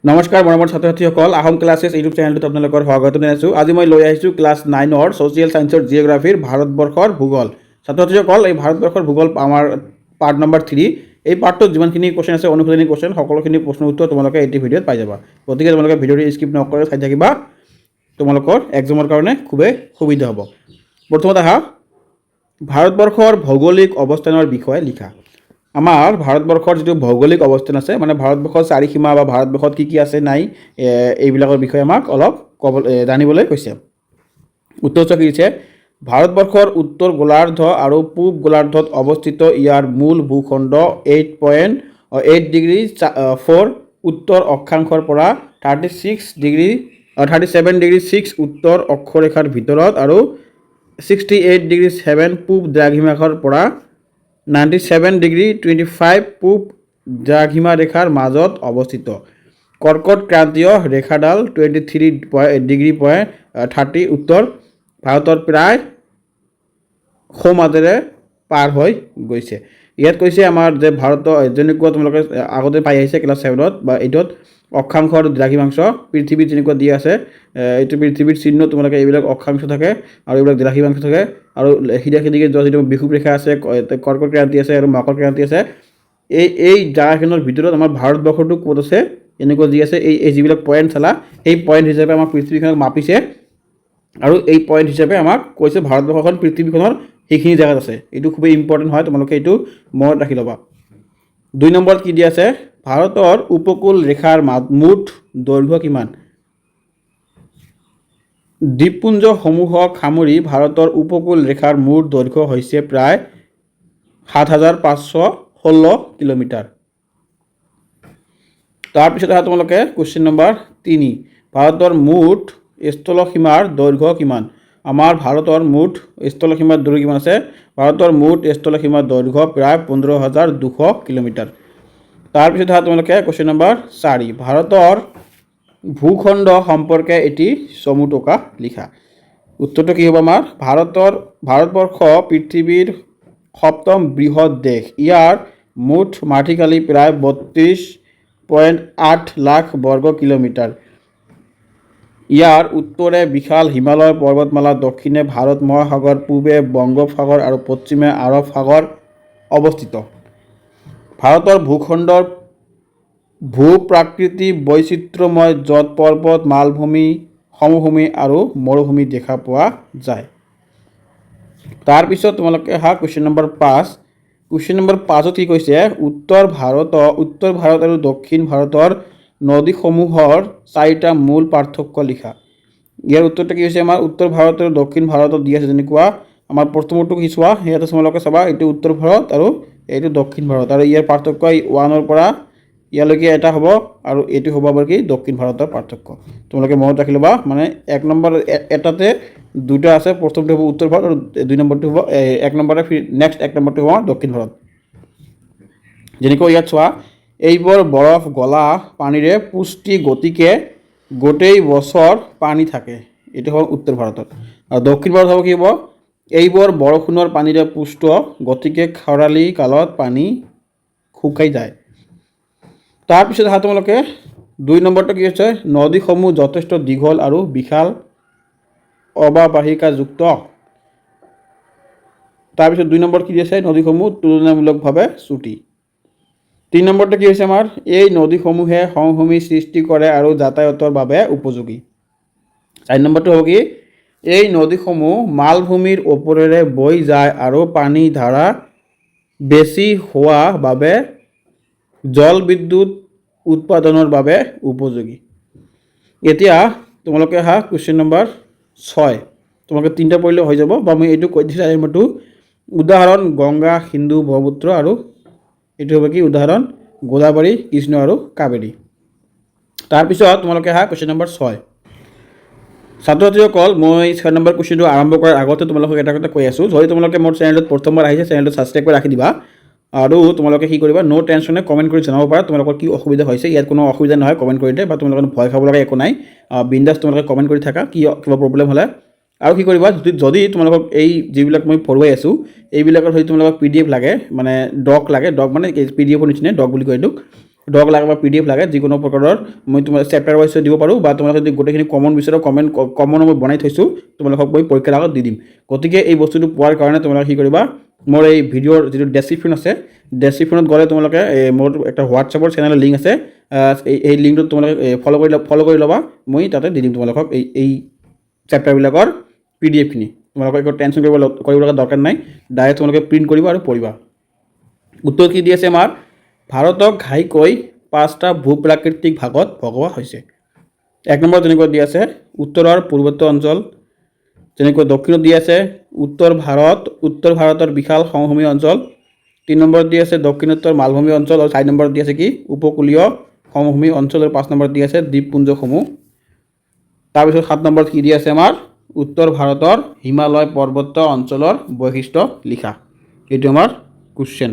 নমস্কাৰ মৰমৰ ছাত্ৰ ছাত্ৰীসকল আহোম ক্লাছেছ ইউটিউব চেনেলটোত আপোনালোকৰ স্বাগত জনাইছোঁ। আজি মই লৈ আহিছোঁ ক্লাছ 9ৰ ছ'চিয়েল ছায়েন্সৰ জিঅ'গ্ৰাফীৰ ভাৰতবৰ্ষৰ ভূগোল। ছাত্ৰ ছাত্ৰীসকল এই ভাৰতবৰ্ষৰ ভূগোল আমাৰ পাৰ্ট নম্বৰ 3। এই পাৰ্টটোত যিমানখিনি কোৱেশ্যন আছে অনুসন্ধানী কোৱেশ্যন সকলোখিনি প্ৰশ্ন উত্তৰ তোমালোকে এইটো ভিডিঅ'ত পাই যাবা। গতিকে তোমালোকে ভিডিঅ'টো স্কিপ নকৰি চাই থাকিবা, তোমালোকৰ এক্সামৰ কাৰণে খুবেই সুবিধা হ'ব। প্ৰথমত আহা ভাৰতবৰ্ষৰ ভৌগোলিক অৱস্থানৰ বিষয়ে লিখা। আমাৰ ভাৰতবৰ্ষৰ যিটো ভৌগোলিক অৱস্থান আছে মানে ভাৰতবৰ্ষৰ চাৰিসীমা বা ভাৰতবৰ্ষত কি আছে নাই এইবিলাকৰ বিষয়ে আমাক অলপ জানিবলৈ কৈছে। উত্তৰ কি দিছে, ভাৰতবৰ্ষৰ উত্তৰ গোলাৰ্ধ আৰু পূব গোলাৰ্ধত অৱস্থিত ইয়াৰ মূল ভূখণ্ড 8.8°4 উত্তৰ অক্ষাংশৰ পৰা 37°6 উত্তৰ অক্ষৰেখাৰ ভিতৰত আৰু 68°7 পূব দ্ৰাঘিমাৰ পৰা 97°25 পূব দ্ৰাঘিমা ৰেখাৰ মাজত অৱস্থিত। কৰ্কট ক্ৰান্তীয় ৰেখাডাল 23°30 উত্তৰ ভাৰতৰ প্ৰায় সোঁমাজেৰে পাৰ হৈ গৈছে। ইয়াত কৈছে আমাৰ যে ভাৰতৰ যেনেকুৱা তোমালোকে আগতে পাই আহিছে ক্লাছ 7ত বা 8ত অক্ষাংশৰ দ্ৰাঘিমাংশ পৃথিৱীত যেনেকুৱা দিয়া আছে, এইটো পৃথিৱীৰ চিহ্ন তোমালোকে এইবিলাক অক্ষাংশ থাকে আৰু এইবিলাক দ্ৰাঘিমাংশ থাকে আৰু সিধা সিধিকে যোৱা যিটো বিষুৱ ৰেখা আছে, কৰ্কট ক্ৰান্তি আছে আৰু মকৰ ক্ৰান্তি আছে, এই জাগাখিনৰ ভিতৰত আমাৰ ভাৰতবৰ্ষটো ক'ত আছে এনেকুৱা যি আছে এই যিবিলাক পইণ্ট চালা এই পইণ্ট হিচাপে আমাক পৃথিৱীখনক মাপিছে আৰু এই পইণ্ট হিচাপে আমাক কৈছে ভাৰতবৰ্ষখন পৃথিৱীখনৰ সেইখিনি জেগাত আছে। এইটো খুবেই ইম্পৰ্টেণ্ট হয়, তোমালোকে এইটো মনত ৰাখি ল'বা। 2 নম্বৰত কি দিয়া আছে, ভাৰতৰ উপকূল ৰেখাৰ মুঠ দৈৰ্ঘ্য কিমান? দ্বীপপুঞ্জসমূহক সামৰি ভাৰতৰ উপকূল ৰেখাৰ মুঠ দৈৰ্ঘ্য হৈছে প্ৰায় 7,516 কিলোমিটাৰ। তাৰপিছত আহা তোমালোকে কুৱেশ্যন নম্বৰ 3, ভাৰতৰ মুঠ স্থলসীমাৰ দৈৰ্ঘ্য কিমান? আমাৰ ভাৰতৰ মুঠ স্থলসীমাৰ দৈৰ্ঘ্য কিমান আছে? ভাৰতৰ মুঠ স্থলসীমাৰ দৈৰ্ঘ্য প্ৰায় 15,200 কিলোমিটাৰ। তাৰপিছত আহা তোমালোকে কুৱেশ্যন নম্বৰ 4, ভাৰতৰ ভূখণ্ড সম্পৰ্কে এটি চমু টোকা লিখা। উত্তৰটো কি হ'ব আমাৰ? ভাৰতবৰ্ষ পৃথিৱীৰ 7ম বৃহৎ দেশ। ইয়াৰ মুঠ মাটিকালি প্ৰায় 32.8 লাখ বৰ্গ কিলোমিটাৰ। ইয়াৰ উত্তৰে বিশাল হিমালয় পৰ্বতমালা, দক্ষিণে ভাৰত মহাসাগৰ, পূবে বংগোপসাগৰ আৰু পশ্চিমে আৰৱ সাগৰ অৱস্থিত। ভাৰতৰ ভূখণ্ডৰ ভূ-প্ৰাকৃতি বৈচিত্ৰ্যময়, য'ত পৰ্বত, মালভূমি, সমভূমি আৰু মৰুভূমি দেখা পোৱা যায়। তাৰপিছত তোমালোকে আহা কুৱেশ্যন নম্বৰ 5। কুৱেশ্যন নম্বৰ 5ত কি কৈছে, উত্তৰ ভাৰত আৰু দক্ষিণ ভাৰতৰ নদীসমূহৰ 4টা মূল পাৰ্থক্য লিখা। ইয়াৰ উত্তৰটো কি হৈছে আমাৰ? উত্তৰ ভাৰত আৰু দক্ষিণ ভাৰতত দিয়া আছে যেনেকুৱা আমাৰ প্ৰথমটো কি চোৱা, ইয়াতে তোমালোকে চাবা এইটো উত্তৰ ভাৰত আৰু এইটো দক্ষিণ ভাৰত আৰু ইয়াৰ পাৰ্থক্য 1ৰ পৰা ইয়ালৈকে এটা হ'ব আৰু এইটো হ'ব আমাৰ কি দক্ষিণ ভাৰতৰ পাৰ্থক্য। তোমালোকে মনত ৰাখি ল'বা, মানে 1 নম্বৰ এটাতে দুটা আছে, প্ৰথমটো হ'ব উত্তৰ ভাৰত আৰু 2 নম্বৰটো হ'ব 1 নম্বৰে নেক্সট 1 নম্বৰটো হ'ব দক্ষিণ ভাৰত। যেনেকৈ ইয়াত চোৱা, এইবোৰ বৰফ গলা পানীৰে পুষ্টি, গতিকে গোটেই বছৰ পানী থাকে। এইটো হ'ল উত্তৰ ভাৰতত। আৰু দক্ষিণ ভাৰত হ'ব কি হ'ব, এইবোৰ বৰষুণৰ পানীৰে পুষ্ট, গতিকে খৰালি কালত পানী শুকাই যায়। তাৰপিছত আহা তোমালোকে 2 নম্বৰটো কি হৈছে, নদীসমূহ যথেষ্ট দীঘল আৰু বিশাল অৱবাহিকাযুক্ত। তাৰপিছত 2 নম্বৰ কি আছে, নদীসমূহ তুলনামূলকভাৱে চুটি। 3 নম্বৰটো কি হৈছে আমাৰ, এই নদীসমূহে সমভূমি সৃষ্টি কৰে আৰু যাতায়াতৰ বাবে উপযোগী। 4 নম্বৰটো হ'ব কি, এই নদীসমূহ মালভূমিৰ ওপৰেৰে বৈ যায় আৰু পানী ধাৰা বেছি হোৱা বাবে জলবিদ্যুৎ উৎপাদনৰ বাবে উপযোগী। এতিয়া তোমালোকে আহা কুৱেশ্যন নম্বৰ 6। তোমালোকে 3টা পঢ়িলে হৈ যাব বা মই এইটো কৈ দিছোঁ নম্বৰটো। উদাহৰণ গংগা, সিন্ধু, ব্ৰহ্মপুত্ৰ আৰু এইটো হ'ব কি উদাহৰণ গোদাবৰী, কৃষ্ণ আৰু কাবেৰী। তাৰপিছত তোমালোকে আহা কুৱেশ্যন নম্বৰ 6। ছাত্ৰ ছাত্ৰীসকল, মই 6 নম্বৰ কুৱেশ্যনটো আৰম্ভ কৰাৰ আগতে তোমালোকক এটা কথা কৈ আছোঁ, যদি তোমালোকে মোৰ চেনেলটোত প্ৰথমবাৰ আহিছে চেনেলটো ছাবস্ক্ৰাইব কৰি ৰাখি দিবা আৰু তোমালোকে কি কৰিবা, ন' টেনশ্যনে কমেণ্ট কৰি জনাব পাৰা তোমালোকৰ কি অসুবিধা হৈছে। ইয়াত কোনো অসুবিধা নহয়, কমেণ্ট কৰি দিয়ে বা তোমালোকে ভয় খাব লগা একো নাই, বিন্দাছ তোমালোকে কমেণ্ট কৰি থাকা কিবা প্ৰব্লেম হ'লে। আৰু কি কৰিবা, যদি তোমালোকক এই যিবিলাক মই পঢ়ুৱাই আছোঁ এইবিলাকৰ যদি তোমালোকক PDF লাগে, মানে ডক লাগে, ডক মানে PDFৰ নিচিনা ডক বুলি কয় এইটোক, ডক লাগে বা PDF লাগে যিকোনো প্ৰকাৰৰ মই তোমাৰ চেপ্টাৰ ৱাইজ দিব পাৰোঁ বা তোমালোকে যদি গোটেইখিনি কমন বিচাৰা কমন মই বনাই থৈছোঁ তোমালোকক মই পৰীক্ষাৰ আগত দি দিম। গতিকে এই বস্তুটো পোৱাৰ কাৰণে তোমালোকে কি কৰিবা মোৰ এই ভিডিঅ'ৰ যিটো ডেছক্ৰিপশ্যন আছে ডেছক্ৰিপশ্যনত গ'লে তোমালোকে মোৰ এটা হোৱাটছআপৰ চেনেলৰ লিংক আছে এই লিংকটোত তোমালোকে ফ'ল' কৰি ল'বা মই তাতে দি দিম তোমালোকক এই চেপ্টাৰবিলাকৰ PDFখিনি তোমালোকক একো টেনশ্যন কৰিব লগা দৰকাৰ নাই ডাইৰেক্ট তোমালোকে প্ৰিণ্ট কৰিবা আৰু পঢ়িবা। উত্তৰ কি দি আছে আমাৰ ভাৰতক ঘাইকৈ 5টা ভূ-প্ৰাকৃতিক ভাগত ভগোৱা হৈছে। 1 নম্বৰ যেনেকৈ দি আছে উত্তৰৰ পূৰ্বোত্তৰ অঞ্চল, যেনেকৈ দক্ষিণত দি আছে উত্তৰ ভাৰতৰ বিশাল সমভূমি অঞ্চল, 3 নম্বৰত দি আছে দক্ষিণোত্তৰ মালভূমি অঞ্চল আৰু 4 নম্বৰত দি আছে কি উপকূলীয় সমভূমি অঞ্চল আৰু 5 নম্বৰত দি আছে দ্বীপপুঞ্জসমূহ। তাৰপিছত 7 নম্বৰত কি দি আছে আমাৰ উত্তৰ ভাৰতৰ হিমালয় পৰ্বত অঞ্চলৰ বৈশিষ্ট্য লিখা। এইটো আমাৰ কুৱেশ্যন।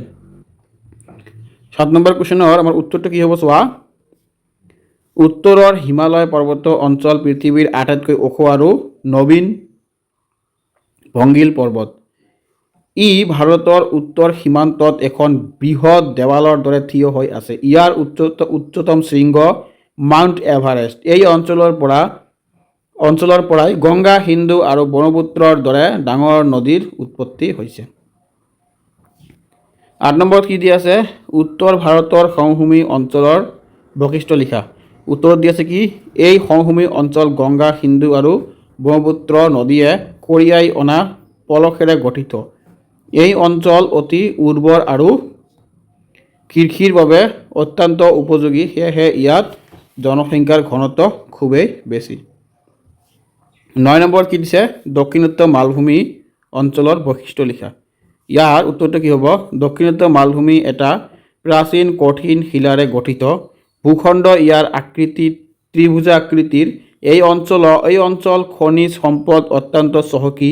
7 নম্বৰ কুৱেশ্যনৰ আমাৰ উত্তৰটো কি হ'ব চোৱা উত্তৰৰ হিমালয় পৰ্বত অঞ্চল পৃথিৱীৰ আটাইতকৈ ওখ আৰু নবীন ভংগীল পৰ্বত। ই ভাৰতৰ উত্তৰ সীমান্তত এখন বৃহৎ দেৱালৰ দৰে থিয় হৈ আছে। ইয়াৰ উচ্চতম শৃংগ মাউণ্ট এভাৰেষ্ট। এই অঞ্চলৰ পৰাই গংগা, সিন্ধু আৰু ব্ৰহ্মপুত্ৰৰ দৰে ডাঙৰ নদীৰ উৎপত্তি হৈছে। 8 নম্বৰত কি দি আছে উত্তৰ ভাৰতৰ সমভূমি অঞ্চলৰ বৈশিষ্ট্য লিখা। উত্তৰত দি আছে কি এই সমভূমি অঞ্চল গংগা, সিন্ধু আৰু ব্ৰহ্মপুত্ৰ নদীয়ে কঢ়িয়াই অনা পলসেৰে গঠিত। এই অঞ্চল অতি উৰ্বৰ আৰু কৃষিৰ বাবে অত্যন্ত উপযোগী, সেয়েহে ইয়াত জনসংখ্যাৰ ঘনত্ব খুবেই বেছি। 9 নম্বৰত কি দিছে দক্ষিণোত্তৰ মালভূমি অঞ্চলৰ বৈশিষ্ট্য লিখা। ইয়াৰ উত্তৰটো কি হ'ব দক্ষিণোত্তৰ মালভূমি এটা প্ৰাচীন কঠিন শিলাৰে গঠিত ভূখণ্ড। ইয়াৰ আকৃতি ত্ৰিভুজা আকৃতিৰ। এই অঞ্চল খনিজ সম্পদ অত্যন্ত চহকী।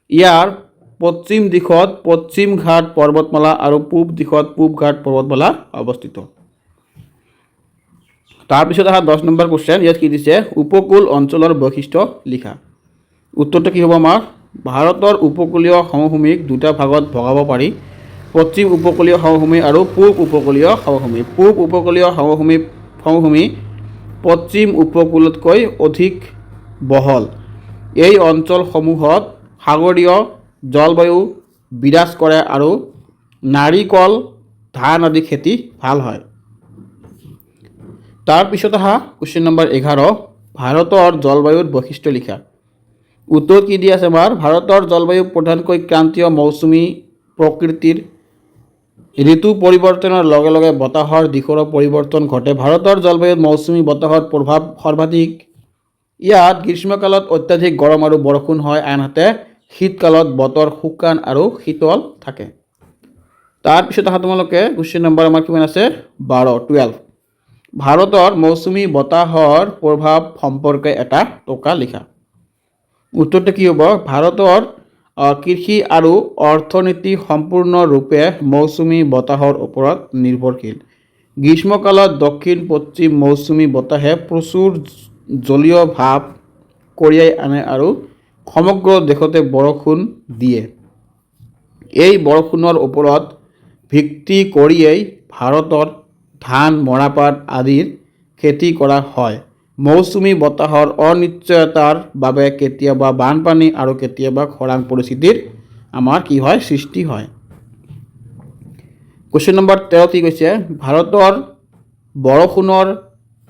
ইয়াৰ পশ্চিম দিশত পশ্চিম ঘাট পৰ্বতমালা আৰু পূব দিশত পূব ঘাট পৰ্বতমালা অৱস্থিত। তাৰপিছত অহা 10 নম্বৰ কুৱেশ্যন ইয়াত কি দিছে উপকূল অঞ্চলৰ বৈশিষ্ট্য লিখা। উত্তৰটো কি হ'ব আমাৰ ভাৰতৰ উপকূলীয় সমভূমিক 2টা ভাগত ভগাব পাৰি পশ্চিম উপকূলীয় সমভূমি আৰু পূব উপকূলীয় সমভূমি। পূব উপকূলীয় সমভূমি পশ্চিম উপকূলতকৈ অধিক বহল। এই অঞ্চলসমূহত সাগৰীয় জলবায়ু বিৰাজ কৰে আৰু নাৰিকল, ধান আদি খেতি ভাল হয়। তাৰপিছত অহা কুৱেশ্যন নম্বৰ 11 ভাৰতৰ জলবায়ুৰ বৈশিষ্ট্য লিখা। উত্তৰত কি দি আছে আমাৰ ভাৰতৰ জলবায়ু প্ৰধানকৈ ক্ৰান্তীয় মৌচুমী প্ৰকৃতিৰ। ঋতু পৰিৱৰ্তনৰ লগে লগে বতাহৰ দিশৰো পৰিৱৰ্তন ঘটে। ভাৰতৰ জলবায়ুত মৌচুমী বতাহৰ প্ৰভাৱ সৰ্বাধিক। ইয়াত গ্ৰীষ্মকালত অত্যাধিক গৰম আৰু বৰষুণ হয়, আনহাতে শীতকালত বতৰ শুকান আৰু শীতল থাকে। তাৰপিছত অহা তোমালোকে কুৱেশ্যন নম্বৰ আমাৰ কিমান আছে 12 ভাৰতৰ মৌচুমী বতাহৰ প্ৰভাৱ সম্পৰ্কে এটা টকা লিখা। উত্তৰটো কি হ'ব ভাৰতৰ কৃষি আৰু অৰ্থনীতি সম্পূৰ্ণৰূপে মৌচুমী বতাহৰ ওপৰত নিৰ্ভৰশীল। গ্ৰীষ্মকালত দক্ষিণ পশ্চিম মৌচুমী বতাহে প্ৰচুৰ জলীয় ভাৱ কঢ়িয়াই আনে আৰু সমগ্ৰ দেশতে বৰষুণ দিয়ে। এই বৰষুণৰ ওপৰত ভিত্তি কৰিয়েই ভাৰতত ধান, মৰাপাট আদিৰ খেতি কৰা হয়। মৌচুমী বতাহৰ অনিশ্চয়তাৰ বাবে কেতিয়াবা বানপানী আৰু কেতিয়াবা খৰাং পৰিস্থিতিৰ আমাৰ কি হয় সৃষ্টি হয়। কুৱেশ্যন নম্বৰ 13 কি কৈছে ভাৰতৰ বৰষুণৰ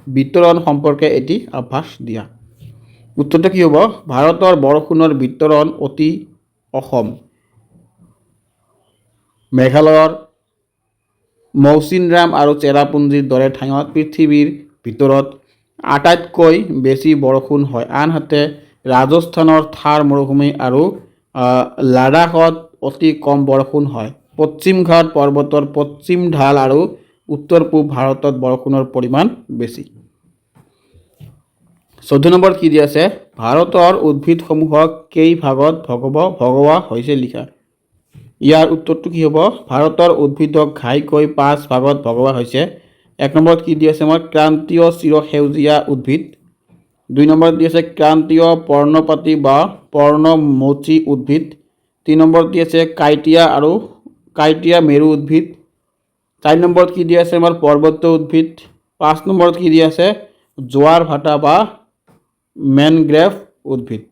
বিতৰণ সম্পৰ্কে এটি আভাস দিয়া। উত্তৰটো কি হ'ব ভাৰতৰ বৰষুণৰ বিতৰণ অতি অসম। মেঘালয়ৰ মৌচিনৰাম আৰু চেৰাপুঞ্জীৰ দৰে ঠাইত পৃথিৱীৰ ভিতৰত আটাইতকৈ বেছি বৰষুণ হয়, আনহাতে ৰাজস্থানৰ থাৰ মৰুভূমি আৰু লাডাখত অতি কম বৰষুণ হয়। পশ্চিম ঘাট পৰ্বতৰ পশ্চিম ঢাল আৰু উত্তৰ পূব ভাৰতত বৰষুণৰ পৰিমাণ বেছি। 14 নম্বৰত কি দি আছে ভাৰতৰ উদ্ভিদসমূহক কেই ভাগত ভগোৱা হৈছে লিখা। ইয়াৰ উত্তৰটো কি হ'ব ভাৰতৰ উদ্ভিদক ঘাইকৈ 5 ভাগত ভগোৱা হৈছে। 1 নম্বৰত কি দি আছে আমাৰ ক্ৰান্তীয় চিৰসেউজীয়া উদ্ভিদ। 2 নম্বৰত দি আছে ক্ৰান্তীয় পৰ্ণপাতী বা পৰ্ণমোচী উদ্ভিদ। 3 নম্বৰত দি আছে কাইটিয়া মেৰু উদ্ভিদ। 4 নম্বৰত কি দিয়া আছে আমাৰ পৰ্বত্য উদ্ভিদ 5 নম্বৰত কি দিয়া আছে জোৱাৰ ভাটা বা মেনগ্ৰেভ উদ্ভিদ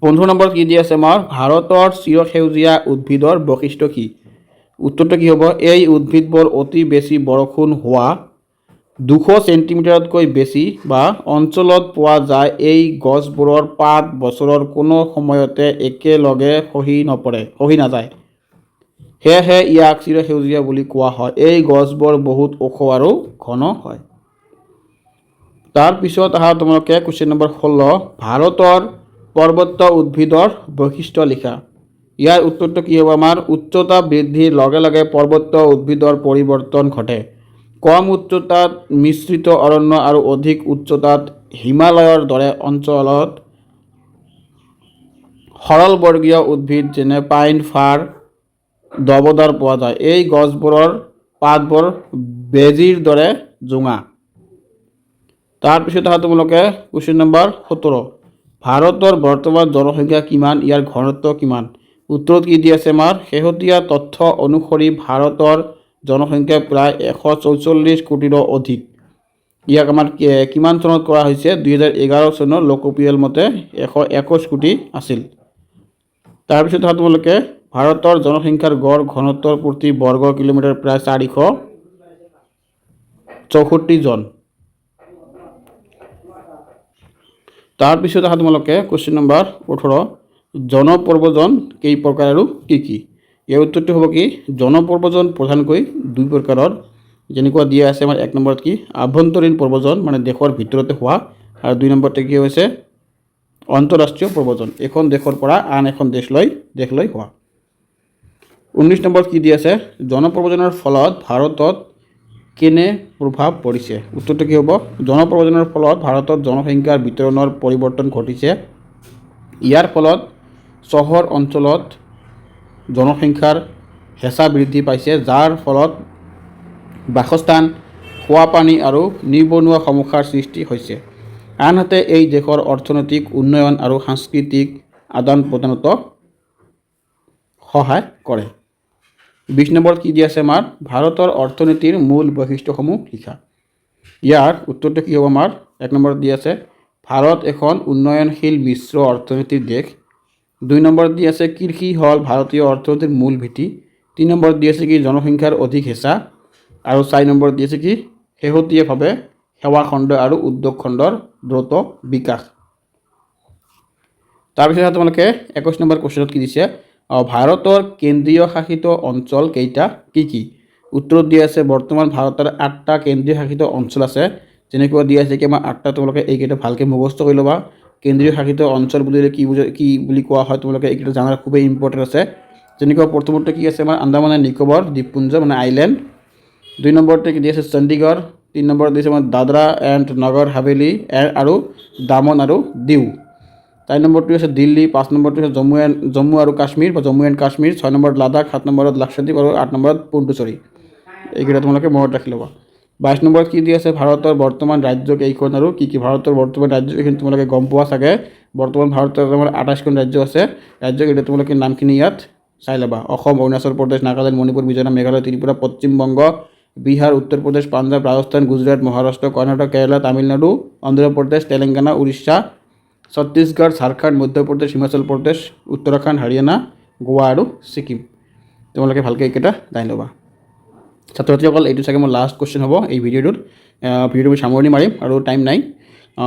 15 নম্বৰত কি দিয়া আছে আমাৰ ভাৰতৰ চিৰসেউজীয়া উদ্ভিদৰ বৈশিষ্ট্য কি উত্তৰটো কি হ'ব এই উদ্ভিদবোৰ অতি বেছি বৰষুণ হোৱা 200 সেন্টিমিটাৰতকৈ বেছি বা অঞ্চলত পোৱা যায় এই গছবোৰৰ পাত বছৰৰ কোনো সময়তে একেলগে খহি নাযায় সেয়েহে ইয়াক চিৰসেউজীয়া বুলি কোৱা হয় এই গছবোৰ বহুত ওখ আৰু ঘন হয় তাৰপিছত আহা তোমালোকে কোৱেশ্চন নম্বৰ 16 ভাৰতৰ পৰ্বত্য উদ্ভিদৰ বৈশিষ্ট্য লিখা ইয়াৰ উত্তৰটো কি হ'ব আমাৰ উচ্চতা বৃদ্ধিৰ লগে লগে পৰ্বত্য উদ্ভিদৰ পৰিৱৰ্তন ঘটে কম উচ্চতাত মিশ্ৰিত অৰণ্য আৰু অধিক উচ্চতাত হিমালয়ৰ দৰে অঞ্চলত সৰলবৰ্গীয় উদ্ভিদ যেনে পাইন ফাৰ দবদাৰ পোৱা যায় এই গছবোৰৰ পাতবোৰ বেজীৰ দৰে জোঙা তাৰপিছত আহা তোমালোকে কোৱেশ্চন নম্বৰ 17 ভাৰতৰ বৰ্তমান জনসংখ্যা কিমান ইয়াৰ ঘনত্ব কিমান উত্তৰত কি দিয়া আছে আমাৰ শেহতীয়া তথ্য অনুসৰি ভাৰতৰ জনসংখ্যা প্ৰায় 144 কোটিৰো অধিক ইয়াক আমাৰ কিমান চনত কৰা হৈছে 2011 চনৰ লোকপিয়ল মতে 121 কোটি আছিল তাৰপিছত আহা তোমালোকে ভাৰতৰ জনসংখ্যাৰ গড় ঘনত্বৰ প্ৰতি বৰ্গ কিলোমিটাৰ প্ৰায় 464 জন তাৰপিছত আহা তোমালোকে কোৱেশ্চন নম্বৰ 18 জনপ্ৰব্ৰজন কেই প্ৰকাৰ আৰু কি কি ইয়াৰ উত্তৰটো হ'ব কি জনপ্ৰব্ৰজন প্ৰধানকৈ দুই প্ৰকাৰৰ যেনেকুৱা দিয়া আছে আমাৰ 1 নম্বৰত কি আভ্যন্তৰীণ প্ৰব্ৰজন মানে দেশৰ ভিতৰতে হোৱা আৰু 2 নম্বৰতে কি হৈছে অন্তঃৰাষ্ট্ৰীয় প্ৰব্ৰজন এখন দেশৰ পৰা আন এখন দেশলৈ হোৱা 19 নম্বৰত কি দিয়া আছে জনপ্ৰব্ৰজনৰ ফলত ভাৰতত কেনে প্ৰভাৱ পৰিছে উত্তৰটো কি হ'ব জনপ্ৰব্ৰজনৰ ফলত ভাৰতত জনসংখ্যাৰ বিতৰণৰ পৰিৱৰ্তন ঘটিছে ইয়াৰ ফলত চহৰ অঞ্চলত জনসংখ্যাৰ হেঁচা বৃদ্ধি পাইছে যাৰ ফলত বাসস্থান খোৱা পানী আৰু নিবনুৱা সমস্যাৰ সৃষ্টি হৈছে আনহাতে এই দেশৰ অৰ্থনৈতিক উন্নয়ন আৰু সাংস্কৃতিক আদান প্ৰদানত সহায় কৰে 20 নম্বৰত কি দিয়া আছে আমাৰ ভাৰতৰ অৰ্থনীতিৰ মূল বৈশিষ্ট্যসমূহ লিখা ইয়াৰ উত্তৰটো কি হ'ব আমাৰ 1 নম্বৰত দিয়া আছে ভাৰত এখন উন্নয়নশীল মিশ্ৰ অৰ্থনীতিৰ দেশ 2 নম্বৰত দিয়া আছে কৃষি হল ভাৰতীয় অৰ্থনীতিৰ মূল ভেটি 3 নম্বৰত দিয়া আছে কি জনসংখ্যাৰ অধিক হেঁচা আৰু 4 নম্বৰত দিয়া আছে কি শেহতীয়াভাৱে সেৱা খণ্ড আৰু উদ্যোগ খণ্ডৰ দ্ৰুত বিকাশ তাৰপিছত তোমালোকে 21 নম্বৰ কোৱেশ্চনত কি দিছে ভাৰতৰ কেন্দ্ৰীয় শাসিত অঞ্চল কেইটা কি উত্তৰত দিয়া আছে বৰ্তমান ভাৰতৰ 8টা কেন্দ্ৰীয় শাসিত অঞ্চল আছে যেনেকুৱা দিয়া আছে কি আমাৰ 8টা তোমালোকে এইকেইটা ভালকৈ মুখস্থ কৰি ল'বা কেন্দ্ৰীয় শাসিত অঞ্চল বুলিলে কি বুলি কোৱা হয় তোমালোকে এইকেইটা জানাৰ খুবেই ইম্পৰ্টেণ্ট আছে যেনেকুৱা প্ৰথমতে কি আছে আমাৰ আন্দামান এণ্ড নিকোবৰ দ্বীপপুঞ্জ মানে আইলেণ্ড 2 নম্বৰতে কি দিয়া আছে চণ্ডীগড় 3 নম্বৰত দিছে আমাৰ দাদৰা এণ্ড নগৰ হাভেলী আৰু দামন আৰু দিউ 4 নম্বৰটো আছে দিল্লী 5 নম্বৰটো আছে জম্মু আৰু কাশ্মীৰ বা জম্মু এণ্ড কাশ্মীৰ 6 নম্বৰত লাডাখ 7 নম্বৰত লাক্ষাদ্বীপ আৰু 8 নম্বৰত পুডুচেৰী এইকেইটা তোমালোকে মনত ৰাখি ল'বা 22 নম্বৰত কি দিয়া আছে ভাৰতৰ বৰ্তমান ৰাজ্য কেইখন আৰু কি ভাৰতৰ বৰ্তমান ৰাজ্য কেইখন তোমালোকে গম পোৱা চাগে বৰ্তমান ভাৰতৰ আমাৰ 28খন ৰাজ্য আছে ৰাজ্যকেইটা তোমালোকে নামখিনি ইয়াত চাই ল'বা অসম অৰুণাচল প্ৰদেশ নাগালেণ্ড মণিপুৰ মিজোৰাম মেঘালয় ত্ৰিপুৰা পশ্চিম বংগ বিহাৰ উত্তৰ প্ৰদেশ পাঞ্জাব ৰাজস্থান গুজৰাট মহাৰাষ্ট্ৰ কৰ্ণাটক কেৰালা তামিলনাডু অন্ধ্ৰ প্ৰদেশ তেলেংগানা উৰিষ্যা ছত্তীশগড় ঝাৰখণ্ড মধ্যপ্ৰদেশ হিমাচল প্ৰদেশ উত্তৰাখণ্ড হাৰিয়ানা গোৱা আৰু ছিকিম তোমালোকে ভালকৈ এইকেইটা জানি ল'বা ছাত্ৰ ছাত্ৰীসকল এইটো চাগে মোৰ লাষ্ট কোৱেশ্চন হ'ব এই ভিডিঅ'টোত ভিডিঅ'টো সামৰণি মাৰিম আৰু টাইম নাই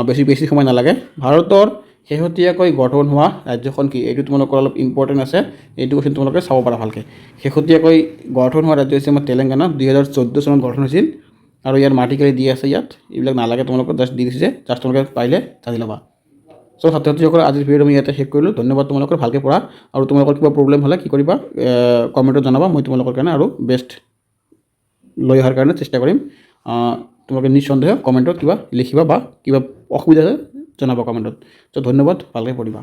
বেছি সময় নালাগে ভাৰতৰ শেহতীয়াকৈ গঠন হোৱা ৰাজ্যখন কি এইটো তোমালোকৰ অলপ ইম্পৰ্টেণ্ট আছে এইটো কোৱেশ্চন তোমালোকে চাব পাৰা ভালকৈ শেহতীয়াকৈ গঠন হোৱা ৰাজ্য হৈছে আমাৰ তেলেংগানা 2014 চনত গঠন হৈছিল আৰু ইয়াৰ মাটিকালি দি আছে ইয়াত এইবিলাক নালাগে তোমালোকক জাষ্ট দি দিছে জাষ্ট তোমালোকে পাৰিলে জানি ল'বা সো ছাত্ৰ ছাত্ৰীসকল আজিৰ ভিডিঅ'টো মই ইয়াতে শেষ কৰিলোঁ ধন্যবাদ তোমালোকৰ ভালকৈ পঢ়া আৰু তোমালোকৰ কিবা প্ৰব্লেম হ'লে কি কৰিবা কমেণ্টত জনাবা মই তোমালোকৰ কাৰণে আৰু বেষ্ট লৈ অহাৰ কাৰণে চেষ্টা কৰিম তোমালোকে নিঃসন্দেহ কমেণ্টত কিবা লিখিবা বা কিবা অসুবিধা জনাবা কমেণ্টত তো ধন্যবাদ ভালকৈ পঢ়িবা